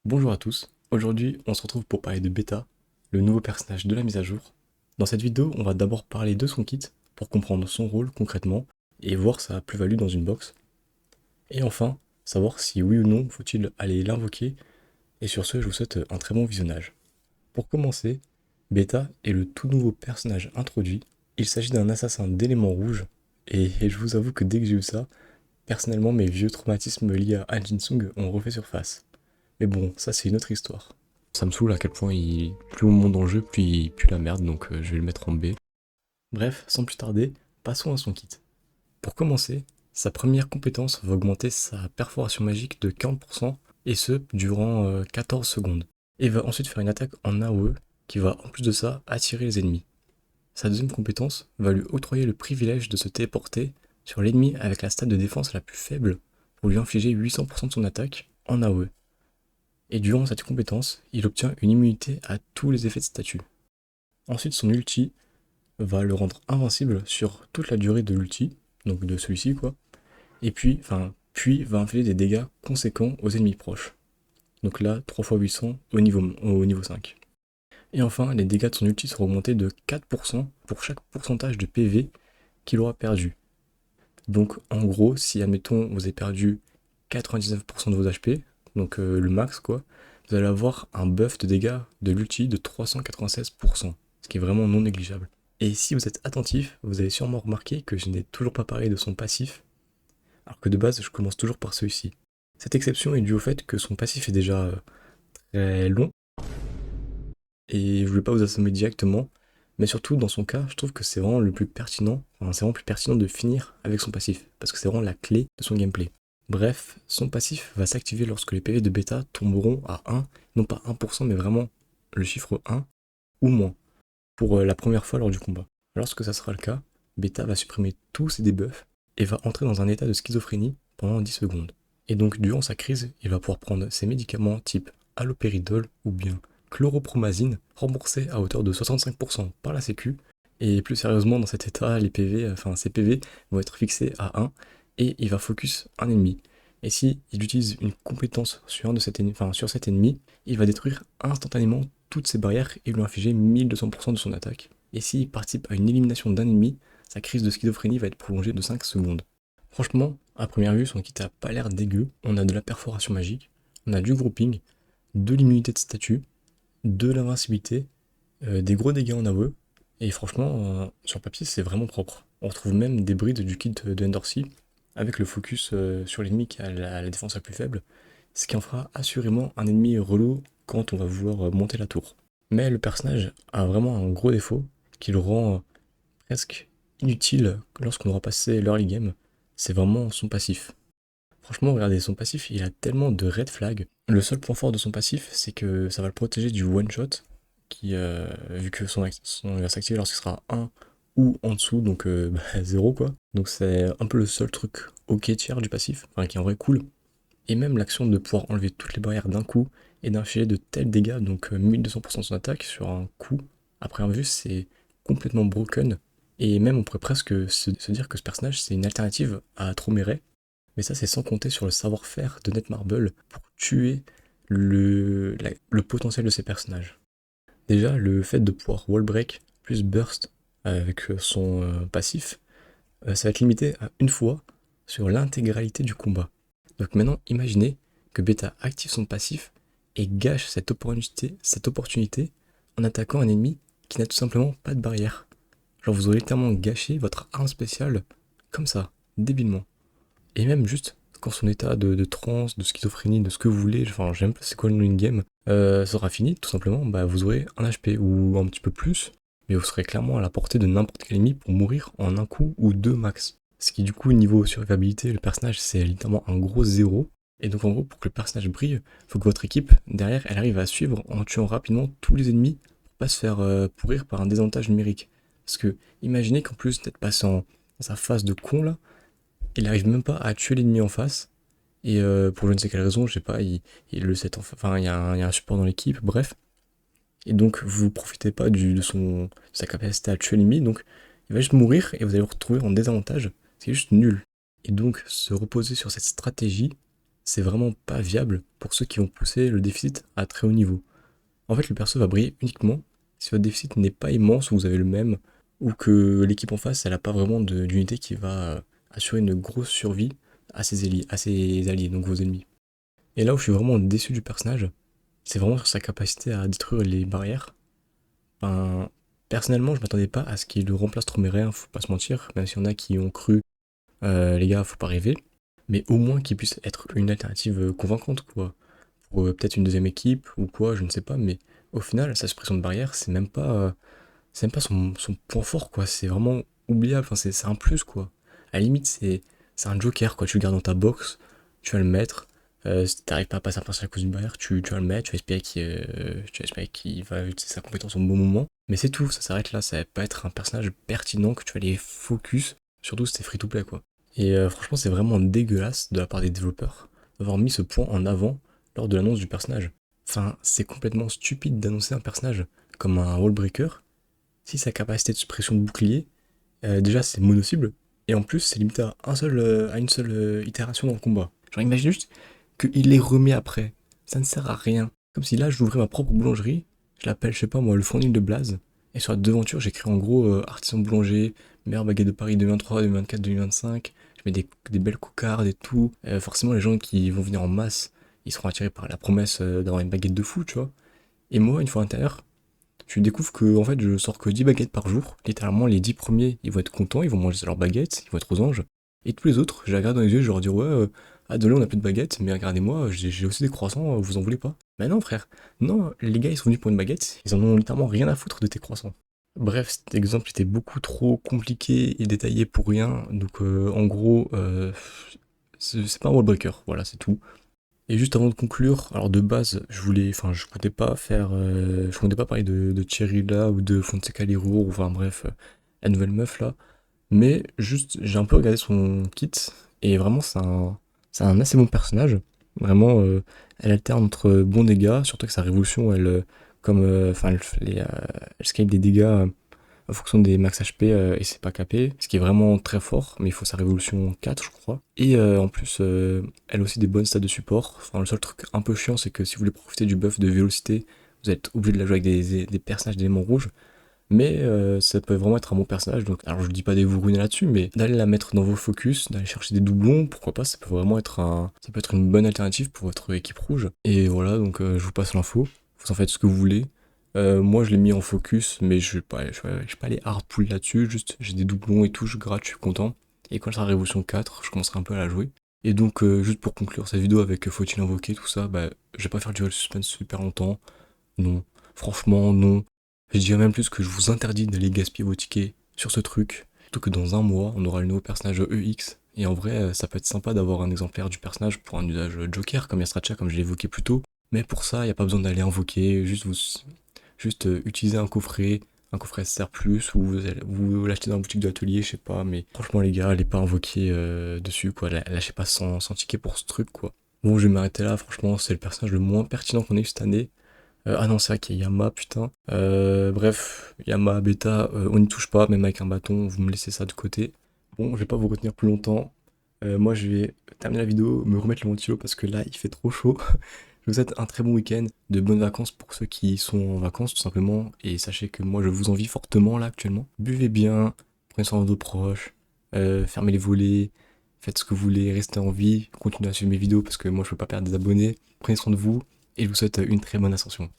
Bonjour à tous, aujourd'hui on se retrouve pour parler de Beta, le nouveau personnage de la mise à jour. Dans cette vidéo, on va d'abord parler de son kit pour comprendre son rôle concrètement et voir sa plus-value dans une box. Et enfin, savoir si oui ou non faut-il aller l'invoquer. Et sur ce, je vous souhaite un très bon visionnage. Pour commencer, Beta est le tout nouveau personnage introduit. Il s'agit d'un assassin d'éléments rouges et je vous avoue que dès que j'ai eu ça, personnellement mes vieux traumatismes liés à Han Jin-sung ont refait surface. Mais bon, ça c'est une autre histoire. Ça me saoule à quel point plus on monte dans le jeu, plus il pue la merde, donc je vais le mettre en B. Bref, sans plus tarder, passons à son kit. Pour commencer, sa première compétence va augmenter sa perforation magique de 40%, et ce, durant 14 secondes. Et va ensuite faire une attaque en AOE, qui va en plus de ça attirer les ennemis. Sa deuxième compétence va lui octroyer le privilège de se téléporter sur l'ennemi avec la stat de défense la plus faible, pour lui infliger 800% de son attaque en AOE. Et durant cette compétence, il obtient une immunité à tous les effets de statut. Ensuite, son ulti va le rendre invincible sur toute la durée de l'ulti, donc de celui-ci quoi, et puis va infliger des dégâts conséquents aux ennemis proches. Donc là, 3 x 800 au niveau 5. Et enfin, les dégâts de son ulti seront augmentés de 4% pour chaque pourcentage de PV qu'il aura perdu. Donc en gros, si admettons vous avez perdu 99% de vos HP, donc le max quoi, vous allez avoir un buff de dégâts de l'ulti de 396%, ce qui est vraiment non négligeable. Et si vous êtes attentif, vous avez sûrement remarqué que je n'ai toujours pas parlé de son passif, alors que de base je commence toujours par celui-ci. Cette exception est due au fait que son passif est déjà très long, et je voulais pas vous assommer directement, mais surtout dans son cas, je trouve que c'est vraiment le plus pertinent, enfin c'est vraiment plus pertinent de finir avec son passif, parce que c'est vraiment la clé de son gameplay. Bref, son passif va s'activer lorsque les PV de bêta tomberont à 1, non pas 1%, mais vraiment le chiffre 1 ou moins, pour la première fois lors du combat. Lorsque ça sera le cas, bêta va supprimer tous ses debuffs et va entrer dans un état de schizophrénie pendant 10 secondes. Et donc durant sa crise, il va pouvoir prendre ses médicaments type haloperidol ou bien chloropromazine, remboursés à hauteur de 65% par la sécu. Et plus sérieusement, dans cet état, ses PV vont être fixés à 1 et il va focus un ennemi. Et si il utilise une compétence sur, sur cet ennemi, il va détruire instantanément toutes ses barrières et lui infliger 1200% de son attaque. Et s'il participe à une élimination d'un ennemi, sa crise de schizophrénie va être prolongée de 5 secondes. Franchement, à première vue, son kit a pas l'air dégueu. On a de la perforation magique, on a du grouping, de l'immunité de statut, de l'invincibilité, des gros dégâts en AOE, et franchement, sur papier, c'est vraiment propre. On retrouve même des brides du kit de Endorsy, avec le focus sur l'ennemi qui a la défense la plus faible, ce qui en fera assurément un ennemi relou quand on va vouloir monter la tour. Mais le personnage a vraiment un gros défaut qui le rend presque inutile lorsqu'on aura passé l'early game, c'est vraiment son passif. Franchement, regardez, son passif, il a tellement de red flags. Le seul point fort de son passif, c'est que ça va le protéger du one shot, qui, vu que il va s'activer lorsqu'il sera 1 ou en dessous, donc 0 quoi. Donc c'est un peu le seul truc ok tiers du passif, enfin qui est en vrai cool. Et même l'action de pouvoir enlever toutes les barrières d'un coup et d'infliger de tels dégâts, donc 1200% de son attaque sur un coup, après un vue, c'est complètement broken. Et même on pourrait presque se dire que ce personnage c'est une alternative à Tromere, mais ça c'est sans compter sur le savoir-faire de Netmarble pour tuer le potentiel de ces personnages. Déjà, le fait de pouvoir wall break plus burst avec son passif, ça va être limité à une fois sur l'intégralité du combat. Donc maintenant, imaginez que Beta active son passif et gâche cette opportunité en attaquant un ennemi qui n'a tout simplement pas de barrière. Genre vous aurez littéralement gâché votre arme spéciale comme ça, débilement. Et même juste quand son état de transe, de schizophrénie, de ce que vous voulez, enfin j'aime pas c'est quoi le nom in-game, sera fini, tout simplement, bah vous aurez un HP ou un petit peu plus, mais vous serez clairement à la portée de n'importe quel ennemi pour mourir en un coup ou deux max. Ce qui du coup niveau survivabilité, le personnage c'est littéralement un gros zéro. Et donc en gros pour que le personnage brille, faut que votre équipe derrière elle arrive à suivre en tuant rapidement tous les ennemis pour pas se faire pourrir par un désavantage numérique. Parce que imaginez qu'en plus d'être passé en sa phase de con là, il n'arrive même pas à tuer l'ennemi en face. Et pour je ne sais quelle raison, je sais pas, il le sait enfin, il y a un support dans l'équipe, bref. Et donc vous profitez pas de sa capacité à tuer l'ennemi, donc il va juste mourir et vous allez vous retrouver en désavantage. C'est juste nul. Et donc se reposer sur cette stratégie, c'est vraiment pas viable pour ceux qui vont pousser le déficit à très haut niveau. En fait, le perso va briller uniquement si votre déficit n'est pas immense ou vous avez le même, ou que l'équipe en face, elle a pas vraiment d'unité qui va assurer une grosse survie à ses alliés, donc vos ennemis. Et là où je suis vraiment déçu du personnage, c'est vraiment sur sa capacité à détruire les barrières. Enfin, personnellement, je m'attendais pas à ce qu'il remplace Troméréen, faut pas se mentir, même s'il y en a qui ont cru, les gars, faut pas rêver, mais au moins qu'il puisse être une alternative convaincante, quoi. Pour peut-être une deuxième équipe ou quoi, je ne sais pas, mais au final, sa suppression de barrière, c'est même pas son point fort, quoi. C'est vraiment oubliable, enfin, c'est un plus, quoi. À la limite, c'est un joker, quoi. Tu le gardes dans ta box, tu vas le mettre. Si t'arrives pas à passer un personnage à cause d'une barrière, tu vas le mettre, tu vas espérer qu'il va utiliser sa compétence au bon moment. Mais c'est tout, ça s'arrête là, ça va pas être un personnage pertinent que tu vas aller focus, surtout si c'est free to play, quoi. Et franchement, c'est vraiment dégueulasse de la part des développeurs d'avoir mis ce point en avant lors de l'annonce du personnage. Enfin, c'est complètement stupide d'annoncer un personnage comme un wallbreaker si sa capacité de suppression de bouclier, déjà c'est mono-cible, et en plus c'est limité à, à une seule itération dans le combat. Genre imagine juste qu'il les remet après. Ça ne sert à rien. Comme si là j'ouvrais ma propre boulangerie, je l'appelle, je sais pas moi, le fournil de Blaze, et sur la devanture j'écris en gros artisan boulanger, meilleure baguette de Paris 2023, 2024, 2025, je mets des belles cocardes et tout. Forcément les gens qui vont venir en masse, ils seront attirés par la promesse d'avoir une baguette de fou, tu vois. Et moi, une fois à l'intérieur, tu découvres que en fait je sors que 10 baguettes par jour. Littéralement les 10 premiers ils vont être contents, ils vont manger leurs baguettes, ils vont être aux anges. Et tous les autres, je les regarde dans les yeux, je leur dis ouais, ah désolé on a plus de baguettes, mais regardez-moi, j'ai aussi des croissants, vous en voulez pas? Mais non frère, non, les gars ils sont venus pour une baguette, ils en ont littéralement rien à foutre de tes croissants. Bref, cet exemple était beaucoup trop compliqué et détaillé pour rien, donc en gros, c'est pas un wall breaker, voilà c'est tout. Et juste avant de conclure, alors de base, je comptais pas faire, je comptais pas parler de Thierry là ou de Fonseca Lirour, ou enfin bref, la nouvelle meuf là. Mais juste, j'ai un peu regardé son kit et vraiment c'est un assez bon personnage. Vraiment, elle alterne entre bons dégâts, surtout que sa révolution, enfin, elle scale des dégâts en fonction des max HP et c'est pas capé, ce qui est vraiment très fort, mais il faut sa révolution 4 je crois. Et en plus, elle a aussi des bonnes stats de support. Enfin, le seul truc un peu chiant, c'est que si vous voulez profiter du buff de vélocité, vous êtes obligé de la jouer avec des personnages d'éléments rouges. Mais ça peut vraiment être un bon personnage, donc alors je dis pas de vous ruiner là-dessus, mais d'aller la mettre dans vos focus, d'aller chercher des doublons, pourquoi pas, ça peut vraiment être ça peut être une bonne alternative pour votre équipe rouge. Et voilà, donc je vous passe l'info, vous en faites ce que vous voulez. Moi je l'ai mis en focus, mais je vais pas aller hard pull là-dessus, juste j'ai des doublons et tout, je gratte, je suis content. Et quand elle sera Révolution 4, je commencerai un peu à la jouer. Et donc juste pour conclure cette vidéo avec faut-il invoquer, tout ça, bah je vais pas faire durer le suspense super longtemps. Non, franchement non. Je dirais même plus que je vous interdis d'aller gaspiller vos tickets sur ce truc. Surtout que dans un mois, on aura le nouveau personnage EX. Et en vrai, ça peut être sympa d'avoir un exemplaire du personnage pour un usage Joker, comme Yastracha, comme je l'ai évoqué plus tôt. Mais pour ça, il n'y a pas besoin d'aller invoquer, juste utiliser un coffret SR+, ou vous l'achetez dans la boutique de l'atelier, je sais pas. Mais franchement, les gars, allez pas invoquer dessus, quoi. Lâchez pas 100 tickets pour ce truc, quoi. Bon, je vais m'arrêter là, franchement, c'est le personnage le moins pertinent qu'on ait eu cette année. Ah non, c'est vrai qu'il y a Yama, putain. Bref, Yama, bêta, on n'y touche pas, même avec un bâton, vous me laissez ça de côté. Bon, je vais pas vous retenir plus longtemps. Moi, je vais terminer la vidéo, me remettre le ventilo parce que là, il fait trop chaud. Je vous souhaite un très bon week-end, de bonnes vacances pour ceux qui sont en vacances, tout simplement. Et sachez que moi, je vous envie fortement là actuellement. Buvez bien, prenez soin de vos proches, fermez les volets, faites ce que vous voulez, restez en vie, continuez à suivre mes vidéos parce que moi, je peux pas perdre des abonnés. Prenez soin de vous et je vous souhaite une très bonne ascension.